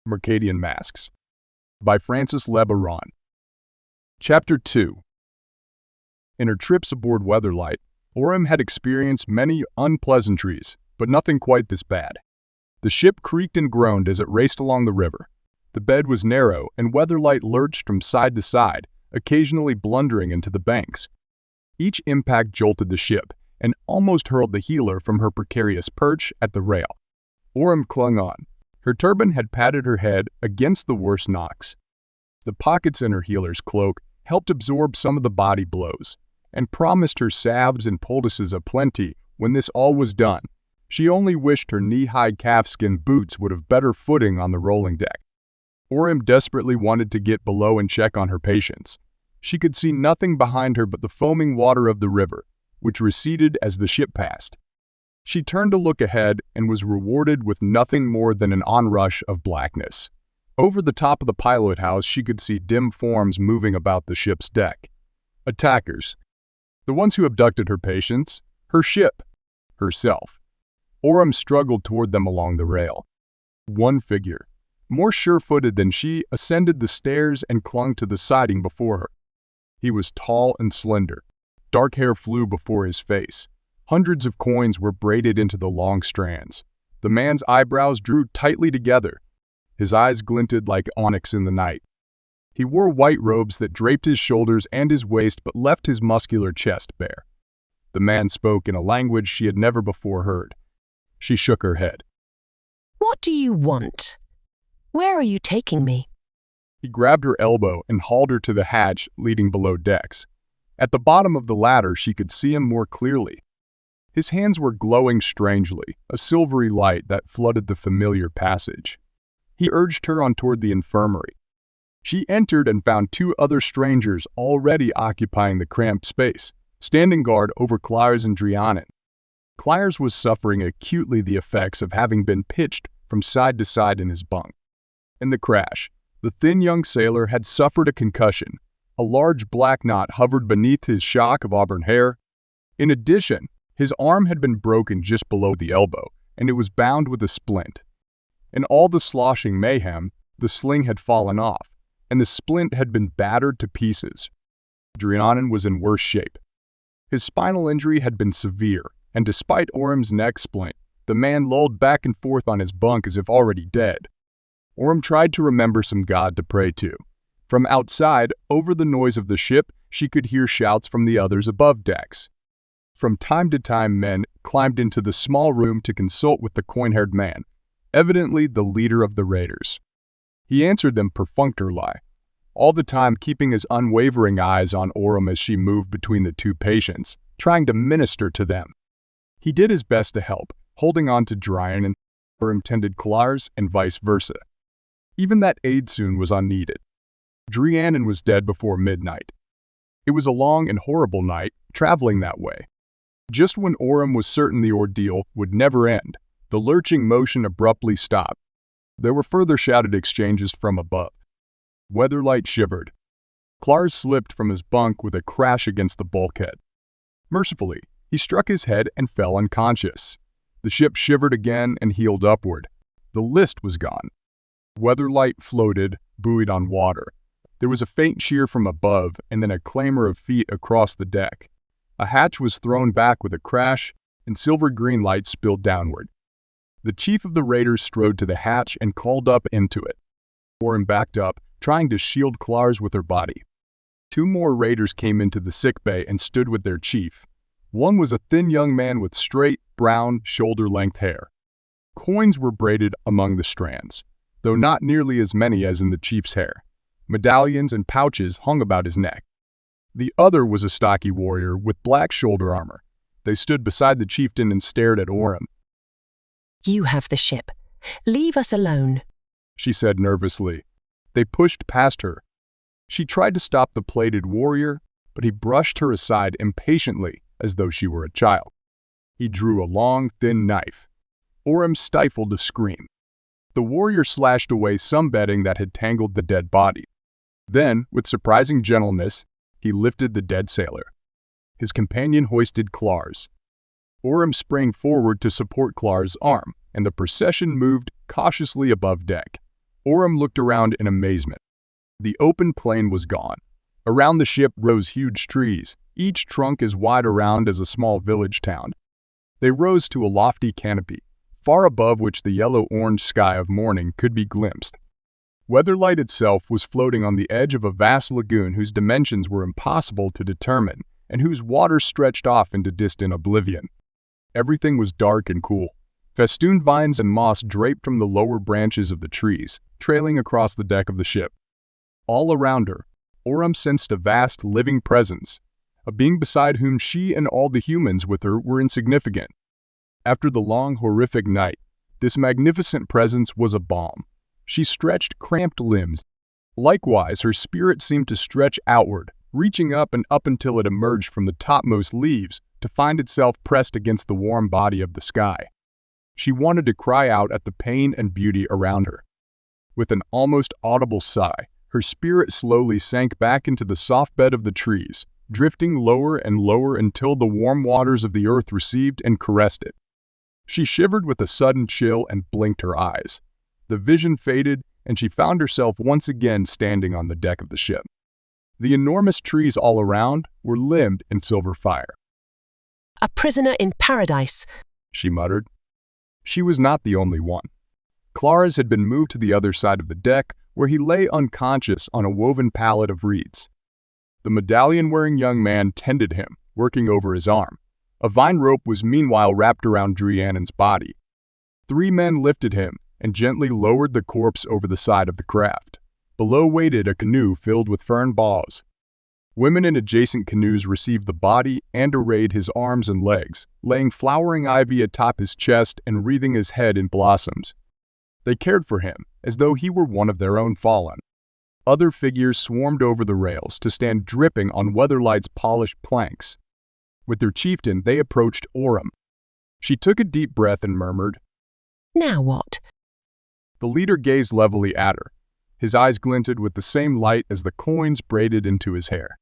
Mercadian Masques by Francis Lebaron. Chapter 2. In her trips aboard Weatherlight, Orem had experienced many unpleasantries, but nothing quite this bad. The ship creaked and groaned as it raced along the river. The bed was narrow, and Weatherlight lurched from side to side, occasionally blundering into the banks. Each impact jolted the ship, and almost hurled the healer from her precarious perch at the rail. Orem clung on. Her turban had patted her head against the worst knocks. The pockets in her healer's cloak helped absorb some of the body blows, and promised her salves and poultices aplenty when this all was done. She only wished her knee-high calfskin boots would have better footing on the rolling deck. Orem desperately wanted to get below and check on her patients. She could see nothing behind her but the foaming water of the river, which receded as the ship passed. She turned to look ahead and was rewarded with nothing more than an onrush of blackness. Over the top of the pilot house, she could see dim forms moving about the ship's deck. Attackers. The ones who abducted her patients, her ship, herself. Orem struggled toward them along the rail. One figure, more sure-footed than she, ascended the stairs and clung to the siding before her. He was tall and slender. Dark hair flew before his face. Hundreds of coins were braided into the long strands. The man's eyebrows drew tightly together. His eyes glinted like onyx in the night. He wore white robes that draped his shoulders and his waist but left his muscular chest bare. The man spoke in a language she had never before heard. She shook her head. "What do you want? Where are you taking me?" He grabbed her elbow and hauled her to the hatch leading below decks. At the bottom of the ladder, she could see him more clearly. His hands were glowing strangely, a silvery light that flooded the familiar passage. He urged her on toward the infirmary. She entered and found two other strangers already occupying the cramped space, standing guard over Clares and Drianin. Clares was suffering acutely the effects of having been pitched from side to side in his bunk. In the crash, the thin young sailor had suffered a concussion. A large black knot hovered beneath his shock of auburn hair. In addition, his arm had been broken just below the elbow, and it was bound with a splint. In all the sloshing mayhem, the sling had fallen off, and the splint had been battered to pieces. Drianin was in worse shape. His spinal injury had been severe, and despite Orem's neck splint, the man lolled back and forth on his bunk as if already dead. Orem tried to remember some god to pray to. From outside, over the noise of the ship, she could hear shouts from the others above decks. From time to time, men climbed into the small room to consult with the coin-haired man, evidently the leader of the raiders. He answered them perfunctorily, all the time keeping his unwavering eyes on Orem as she moved between the two patients, trying to minister to them. He did his best to help, holding on to Drianin, Orem tended Clares, and vice versa. Even that aid soon was unneeded. Drianin was dead before midnight. It was a long and horrible night, traveling that way. Just when Orem was certain the ordeal would never end, the lurching motion abruptly stopped. There were further shouted exchanges from above. Weatherlight shivered. Clares slipped from his bunk with a crash against the bulkhead. Mercifully, he struck his head and fell unconscious. The ship shivered again and heeled upward. The list was gone. Weatherlight floated, buoyed on water. There was a faint cheer from above and then a clamor of feet across the deck. A hatch was thrown back with a crash, and silver-green light spilled downward. The chief of the raiders strode to the hatch and called up into it. Orem backed up, trying to shield Clares with her body. Two more raiders came into the sickbay and stood with their chief. One was a thin young man with straight, brown, shoulder-length hair. Coins were braided among the strands, though not nearly as many as in the chief's hair. Medallions and pouches hung about his neck. The other was a stocky warrior with black shoulder armor. They stood beside the chieftain and stared at Orem. "You have the ship. Leave us alone," she said nervously. They pushed past her. She tried to stop the plated warrior, but he brushed her aside impatiently as though she were a child. He drew a long, thin knife. Orem stifled a scream. The warrior slashed away some bedding that had tangled the dead body. Then, with surprising gentleness, he lifted the dead sailor. His companion hoisted Clares. Orem sprang forward to support Clares' arm, and the procession moved cautiously above deck. Orem looked around in amazement. The open plain was gone. Around the ship rose huge trees, each trunk as wide around as a small village town. They rose to a lofty canopy, far above which the yellow-orange sky of morning could be glimpsed. Weatherlight itself was floating on the edge of a vast lagoon whose dimensions were impossible to determine and whose waters stretched off into distant oblivion. Everything was dark and cool. Festooned vines and moss draped from the lower branches of the trees, trailing across the deck of the ship. All around her, Orem sensed a vast, living presence, a being beside whom she and all the humans with her were insignificant. After the long, horrific night, this magnificent presence was a balm. She stretched cramped limbs. Likewise, her spirit seemed to stretch outward, reaching up and up until it emerged from the topmost leaves to find itself pressed against the warm body of the sky. She wanted to cry out at the pain and beauty around her. With an almost audible sigh, her spirit slowly sank back into the soft bed of the trees, drifting lower and lower until the warm waters of the earth received and caressed it. She shivered with a sudden chill and blinked her eyes. The vision faded, and she found herself once again standing on the deck of the ship. The enormous trees all around were limned in silver fire. A prisoner in paradise, She muttered. She was not the only one. Clara's had been moved to the other side of the deck, where he lay unconscious on a woven pallet of reeds. The medallion-wearing young man tended him, working over his arm. A vine rope was meanwhile wrapped around Driannon's body. 3 men lifted him and gently lowered the corpse over the side of the craft. Below waited a canoe filled with fern boughs. Women in adjacent canoes received the body and arrayed his arms and legs, laying flowering ivy atop his chest and wreathing his head in blossoms. They cared for him, as though he were one of their own fallen. Other figures swarmed over the rails to stand dripping on Weatherlight's polished planks. With their chieftain, they approached Orem. She took a deep breath and murmured. Now what? The leader gazed levelly at her. His eyes glinted with the same light as the coins braided into his hair.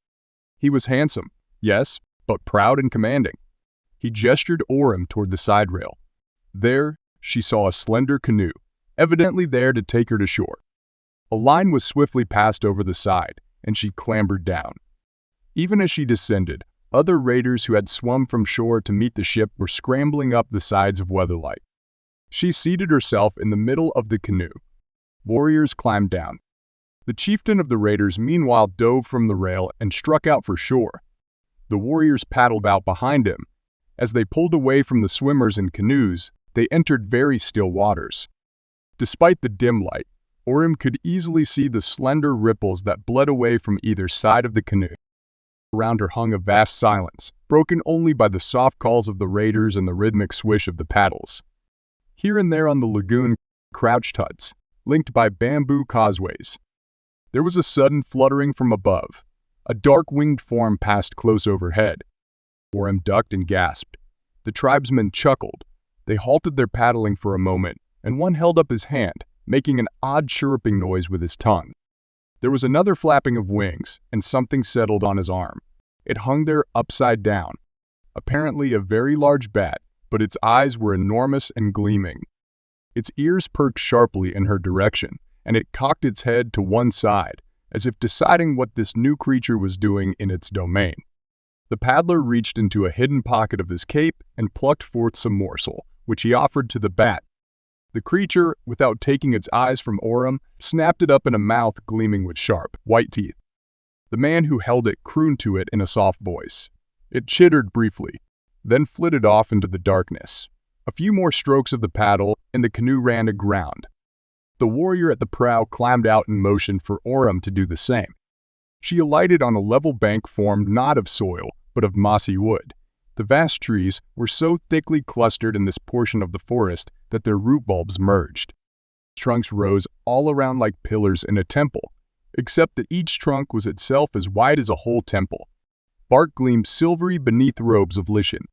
He was handsome, yes, but proud and commanding. He gestured Orem toward the side rail. There, she saw a slender canoe, evidently there to take her to shore. A line was swiftly passed over the side, and she clambered down. Even as she descended, other raiders who had swum from shore to meet the ship were scrambling up the sides of Weatherlight. She seated herself in the middle of the canoe. Warriors climbed down. The chieftain of the raiders meanwhile dove from the rail and struck out for shore. The warriors paddled out behind him. As they pulled away from the swimmers in canoes, they entered very still waters. Despite the dim light, Orem could easily see the slender ripples that bled away from either side of the canoe. Around her hung a vast silence, broken only by the soft calls of the raiders and the rhythmic swish of the paddles. Here and there on the lagoon crouched huts, linked by bamboo causeways. There was a sudden fluttering from above. A dark-winged form passed close overhead. Orem ducked and gasped. The tribesmen chuckled. They halted their paddling for a moment, and one held up his hand, making an odd chirruping noise with his tongue. There was another flapping of wings, and something settled on his arm. It hung there upside down. Apparently a very large bat, but its eyes were enormous and gleaming. Its ears perked sharply in her direction, and it cocked its head to one side, as if deciding what this new creature was doing in its domain. The paddler reached into a hidden pocket of his cape and plucked forth some morsel, which he offered to the bat. The creature, without taking its eyes from Orem, snapped it up in a mouth gleaming with sharp, white teeth. The man who held it crooned to it in a soft voice. It chittered briefly, then flitted off into the darkness. A few more strokes of the paddle, and the canoe ran aground. The warrior at the prow climbed out and motioned for Orem to do the same. She alighted on a level bank formed not of soil, but of mossy wood. The vast trees were so thickly clustered in this portion of the forest that their root bulbs merged. Trunks rose all around like pillars in a temple, except that each trunk was itself as wide as a whole temple. Bark gleamed silvery beneath robes of lichen.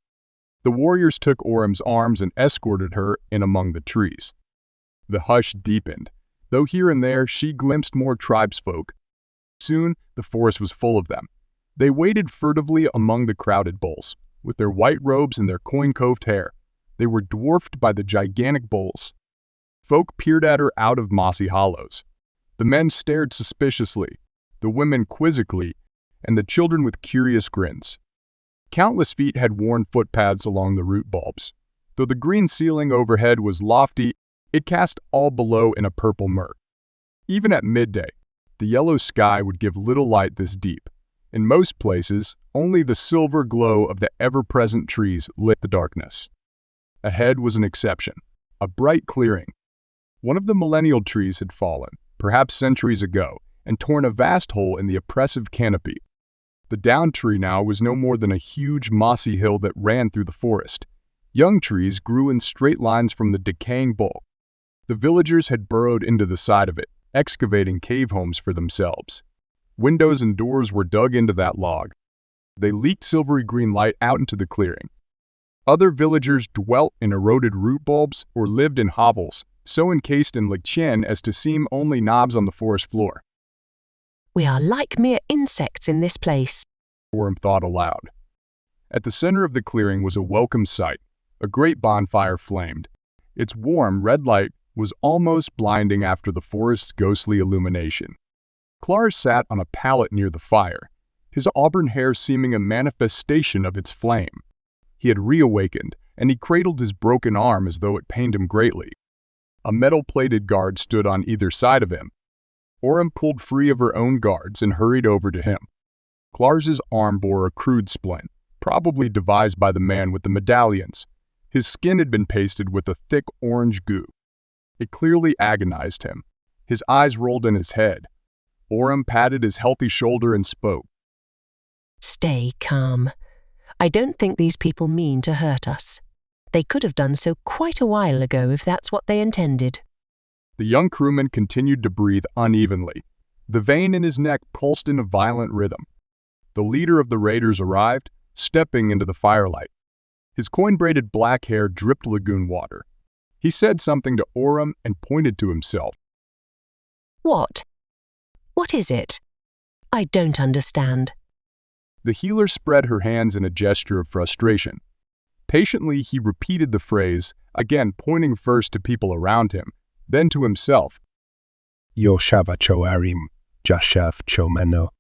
The warriors took Orem's arms and escorted her in among the trees. The hush deepened, though here and there she glimpsed more tribesfolk. Soon the forest was full of them. They waited furtively among the crowded bulls. With their white robes and their coin-coved hair, they were dwarfed by the gigantic bulls. Folk peered at her out of mossy hollows. The men stared suspiciously, the women quizzically, and the children with curious grins. Countless feet had worn footpaths along the root bulbs. Though the green ceiling overhead was lofty, it cast all below in a purple murk. Even at midday, the yellow sky would give little light this deep. In most places, only the silver glow of the ever-present trees lit the darkness. Ahead was an exception, a bright clearing. One of the millennial trees had fallen, perhaps centuries ago, and torn a vast hole in the oppressive canopy. The downed tree now was no more than a huge mossy hill that ran through the forest. Young trees grew in straight lines from the decaying bulk. The villagers had burrowed into the side of it, excavating cave homes for themselves. Windows and doors were dug into that log. They leaked silvery green light out into the clearing. Other villagers dwelt in eroded root bulbs or lived in hovels, so encased in lichen as to seem only knobs on the forest floor. We are like mere insects in this place, Orem thought aloud. At the center of the clearing was a welcome sight. A great bonfire flamed. Its warm, red light was almost blinding after the forest's ghostly illumination. Clars sat on a pallet near the fire, his auburn hair seeming a manifestation of its flame. He had reawakened, and he cradled his broken arm as though it pained him greatly. A metal-plated guard stood on either side of him. Orem pulled free of her own guards and hurried over to him. Clars's arm bore a crude splint, probably devised by the man with the medallions. His skin had been pasted with a thick orange goo. It clearly agonized him. His eyes rolled in his head. Orem patted his healthy shoulder and spoke. Stay calm. I don't think these people mean to hurt us. They could have done so quite a while ago if that's what they intended. The young crewman continued to breathe unevenly. The vein in his neck pulsed in a violent rhythm. The leader of the raiders arrived, stepping into the firelight. His coin-braided black hair dripped lagoon water. He said something to Orem and pointed to himself. What? What is it? I don't understand. The healer spread her hands in a gesture of frustration. Patiently, he repeated the phrase, again pointing first to people around him, then to himself. Yoshava choarim, jashav chomeno.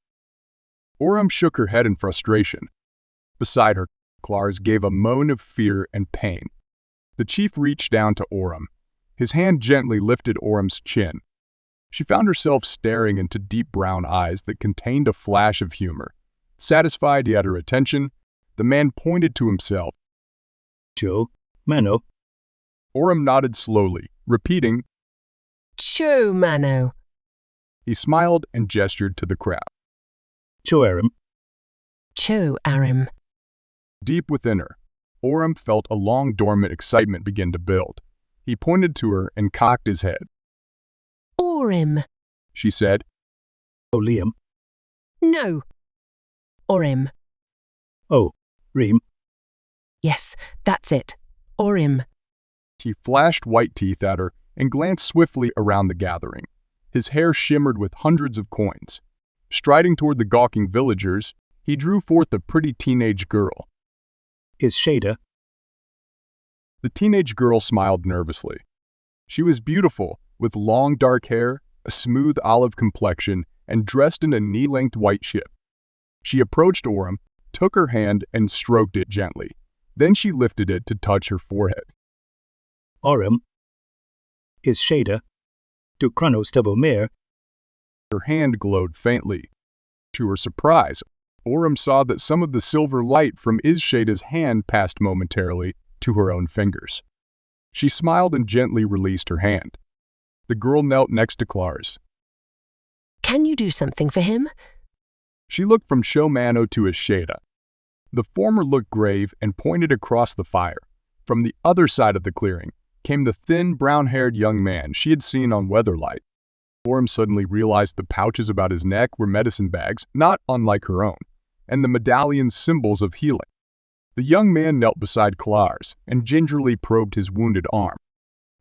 Orem shook her head in frustration. Beside her, Clars gave a moan of fear and pain. The chief reached down to Orem. His hand gently lifted Orem's chin. She found herself staring into deep brown eyes that contained a flash of humor. Satisfied he had her attention, the man pointed to himself. Jo, mano. Orem nodded slowly, repeating, Cho, Mano. He smiled and gestured to the crowd. Choarim. Cho, Arim. Deep within her, Orem felt a long-dormant excitement begin to build. He pointed to her and cocked his head. Orim. She said, O Liam. No. Orim. O, Reem. Yes, that's it. Orim. He flashed white teeth at her and glanced swiftly around the gathering. His hair shimmered with hundreds of coins. Striding toward the gawking villagers, he drew forth a pretty teenage girl. Is Shada. The teenage girl smiled nervously. She was beautiful, with long dark hair, a smooth olive complexion, and dressed in a knee-length white shift. She approached Orem, took her hand, and stroked it gently. Then she lifted it to touch her forehead. Orem. Is Shada. Do Kronos Tavomer. Her hand glowed faintly. To her surprise, Orem saw that some of the silver light from Ishada's hand passed momentarily to her own fingers. She smiled and gently released her hand. The girl knelt next to Clars. Can you do something for him? She looked from Shomano to Ishada. The former looked grave and pointed across the fire. From the other side of the clearing came the thin, brown-haired young man she had seen on Weatherlight. Orem suddenly realized the pouches about his neck were medicine bags, not unlike her own, and the medallion's symbols of healing. The young man knelt beside Clars and gingerly probed his wounded arm.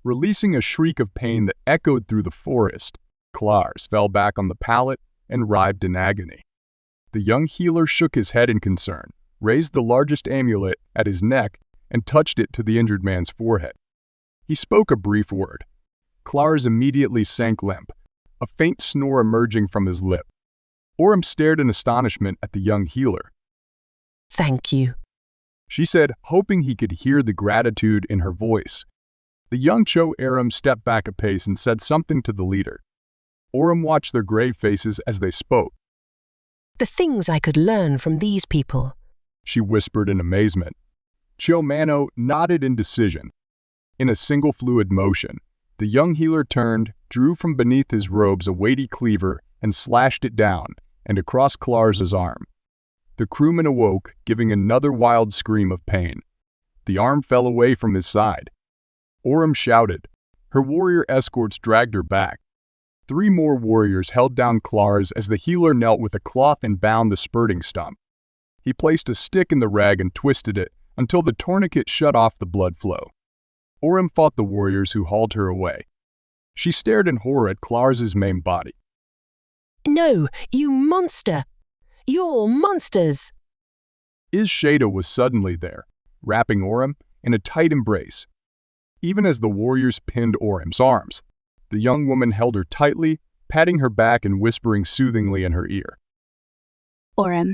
Releasing a shriek of pain that echoed through the forest, Clars fell back on the pallet and writhed in agony. The young healer shook his head in concern, raised the largest amulet at his neck, and touched it to the injured man's forehead. He spoke a brief word. Klars immediately sank limp, a faint snore emerging from his lip. Orem stared in astonishment at the young healer. "Thank you," she said, hoping he could hear the gratitude in her voice. The young Cho Aram stepped back a pace and said something to the leader. Orem watched their grave faces as they spoke. "The things I could learn from these people," she whispered in amazement. Cho Mano nodded in decision. In a single fluid motion, the young healer turned, drew from beneath his robes a weighty cleaver, and slashed it down and across Klars's arm. The crewman awoke, giving another wild scream of pain. The arm fell away from his side. Orem shouted. Her warrior escorts dragged her back. 3 more warriors held down Klars as the healer knelt with a cloth and bound the spurting stump. He placed a stick in the rag and twisted it until the tourniquet shut off the blood flow. Orem fought the warriors who hauled her away. She stared in horror at Klars's maimed body. "No, you monster! You're monsters!" Shada was suddenly there, wrapping Orem in a tight embrace. Even as the warriors pinned Orem's arms, the young woman held her tightly, patting her back and whispering soothingly in her ear. Orem,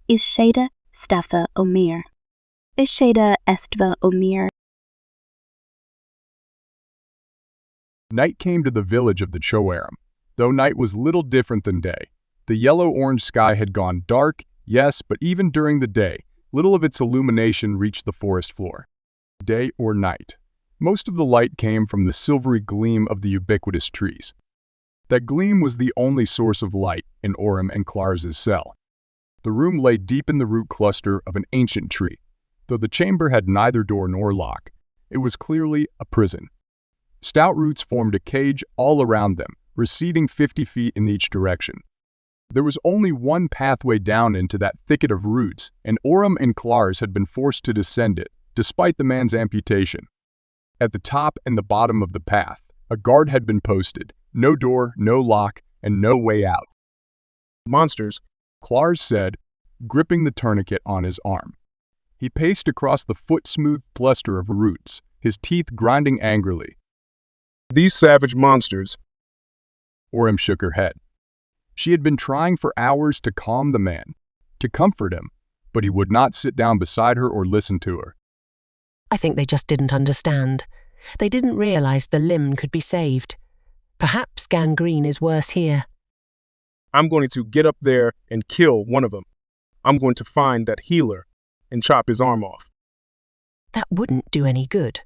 Shada Staffa Omir. Shada Estva Omir. Night came to the village of the Choaram. Though night was little different than day, the yellow-orange sky had gone dark, yes, but even during the day, little of its illumination reached the forest floor. Day or night, most of the light came from the silvery gleam of the ubiquitous trees. That gleam was the only source of light in Orem and Klars's cell. The room lay deep in the root cluster of an ancient tree. Though the chamber had neither door nor lock, it was clearly a prison. Stout roots formed a cage all around them, receding 50 feet in each direction. There was only one pathway down into that thicket of roots, and Orem and Klars had been forced to descend it, despite the man's amputation. At the top and the bottom of the path, a guard had been posted. No door, no lock, and no way out. "Monsters," Klars said, gripping the tourniquet on his arm. He paced across the foot-smooth cluster of roots, his teeth grinding angrily. "These savage monsters." Orem shook her head. She had been trying for hours to calm the man, to comfort him, but he would not sit down beside her or listen to her. "I think they just didn't understand. They didn't realize the limb could be saved. Perhaps gangrene is worse here." "I'm going to get up there and kill one of them. I'm going to find that healer and chop his arm off." "That wouldn't do any good,"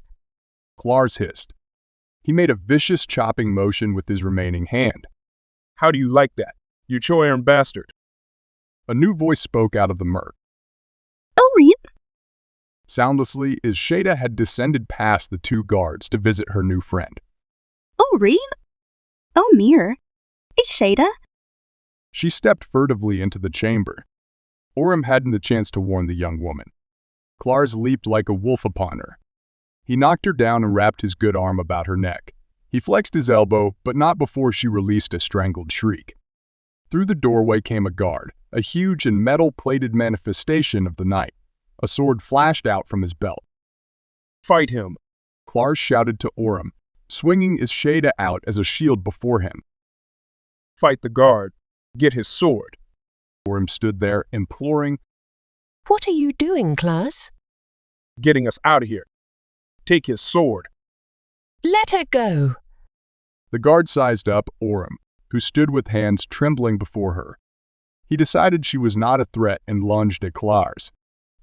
Klars hissed. He made a vicious chopping motion with his remaining hand. "How do you like that, you Choaram bastard?" A new voice spoke out of the murk. Orem. Soundlessly, Shada had descended past the 2 guards to visit her new friend. Orem. Omir. Shada. She stepped furtively into the chamber. Orem hadn't the chance to warn the young woman. Klars leaped like a wolf upon her. He knocked her down and wrapped his good arm about her neck. He flexed his elbow, but not before she released a strangled shriek. Through the doorway came a guard, a huge and metal-plated manifestation of the night. A sword flashed out from his belt. "Fight him," Klars shouted to Orem, swinging Shada out as a shield before him. "Fight the guard. Get his sword." Orem stood there, imploring. "What are you doing, Klars?" "Getting us out of here. Take his sword." "Let her go." The guard sized up Orem, who stood with hands trembling before her. He decided she was not a threat and lunged at Klars.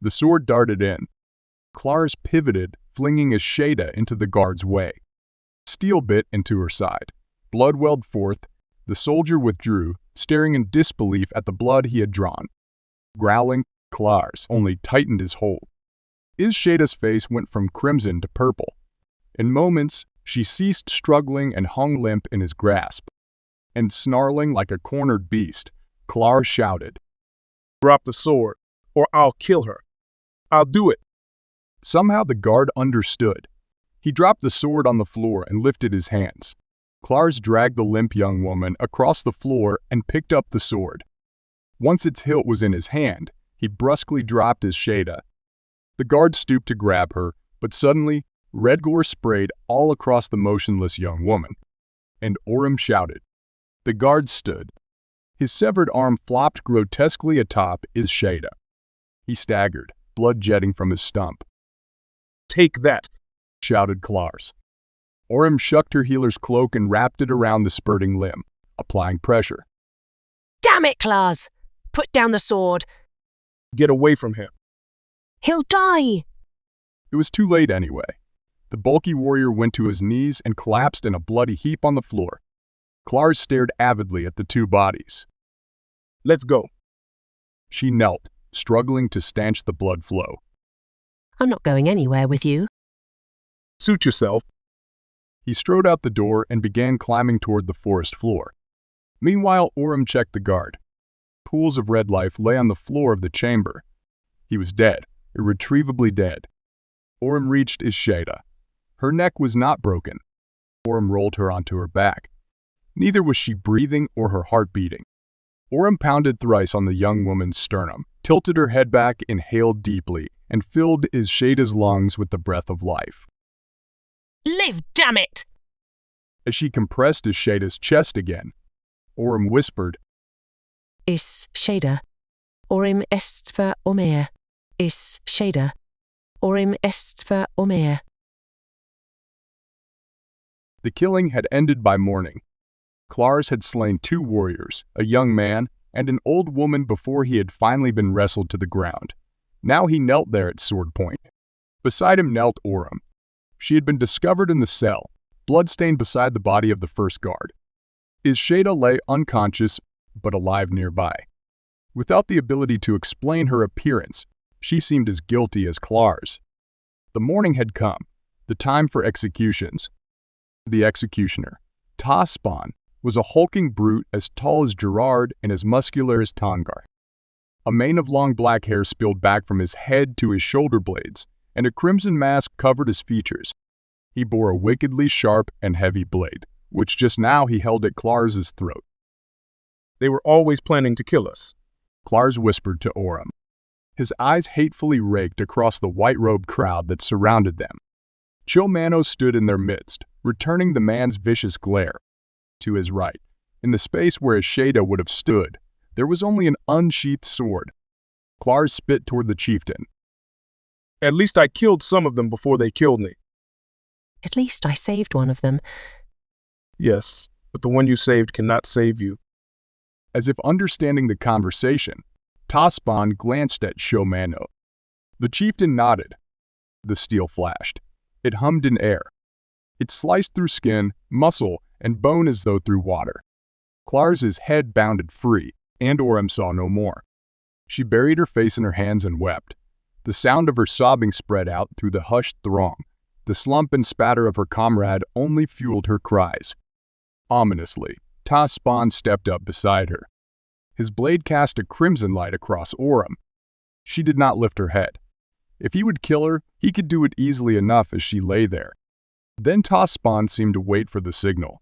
The sword darted in. Klars pivoted, flinging Shada into the guard's way. Steel bit into her side. Blood welled forth. The soldier withdrew, staring in disbelief at the blood he had drawn. Growling, Klars only tightened his hold. Shada's face went from crimson to purple. In moments, she ceased struggling and hung limp in his grasp. And snarling like a cornered beast, Klars shouted, "Drop the sword, or I'll kill her. I'll do it." Somehow the guard understood. He dropped the sword on the floor and lifted his hands. Klars dragged the limp young woman across the floor and picked up the sword. Once its hilt was in his hand, he brusquely dropped Shada. The guard stooped to grab her, but suddenly, Red gore sprayed all across the motionless young woman, and Orem shouted. The guard stood. His severed arm flopped grotesquely atop his Shada. He staggered, blood jetting from his stump. Take that, shouted Klars. Orem shucked her healer's cloak and wrapped it around the spurting limb, applying pressure. Damn it, Klars! Put down the sword. Get away from him. He'll die! It was too late anyway. The bulky warrior went to his knees and collapsed in a bloody heap on the floor. Klars stared avidly at the two bodies. Let's go. She knelt, struggling to stanch the blood flow. I'm not going anywhere with you. Suit yourself. He strode out the door and began climbing toward the forest floor. Meanwhile, Orem checked the guard. Pools of red life lay on the floor of the chamber. He was dead, irretrievably dead. Orem reached Isheda. Her neck was not broken. Orem rolled her onto her back. Neither was she breathing or her heart beating. Orem pounded thrice on the young woman's sternum, tilted her head back, inhaled deeply, and filled Isheda's lungs with the breath of life. Live, damn it! As she compressed Isheda's chest again, Orem whispered, Isheda, Orem est ver Omer. Isheda, Orem est ver Omer. The killing had ended by morning. Klars had slain 2 warriors, a young man and an old woman, before he had finally been wrestled to the ground. Now he knelt there at sword point. Beside him knelt Orem. She had been discovered in the cell, bloodstained beside the body of the first guard. Isheda lay unconscious, but alive nearby. Without the ability to explain her appearance, she seemed as guilty as Klars. The morning had come, the time for executions. The executioner, Taspan, was a hulking brute as tall as Gerard and as muscular as Tangar. A mane of long black hair spilled back from his head to his shoulder blades, and a crimson mask covered his features. He bore a wickedly sharp and heavy blade, which just now he held at Klars's throat. They were always planning to kill us, Klars whispered to Orem. His eyes hatefully raked across the white-robed crowd that surrounded them. Chilmano stood in their midst, returning the man's vicious glare. To his right, in the space where Isheda would have stood, there was only an unsheathed sword. Klars spit toward the chieftain. At least I killed some of them before they killed me. At least I saved one of them. Yes, but the one you saved cannot save you. As if understanding the conversation, Taspan glanced at Chilmano. The chieftain nodded. The steel flashed. It hummed in air. It sliced through skin, muscle, and bone as though through water. Klars's head bounded free, and Orem saw no more. She buried her face in her hands and wept. The sound of her sobbing spread out through the hushed throng. The slump and spatter of her comrade only fueled her cries. Ominously, Taspan stepped up beside her. His blade cast a crimson light across Orem. She did not lift her head. If he would kill her, he could do it easily enough as she lay there. Then Taspan seemed to wait for the signal.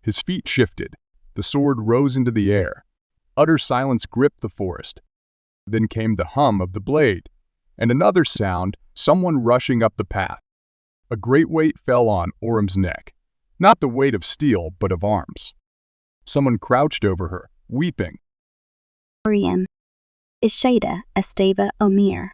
His feet shifted. The sword rose into the air. Utter silence gripped the forest. Then came the hum of the blade, and another sound, someone rushing up the path. A great weight fell on Orem's neck. Not the weight of steel, but of arms. Someone crouched over her, weeping. Orem, Isheda est ver Omer.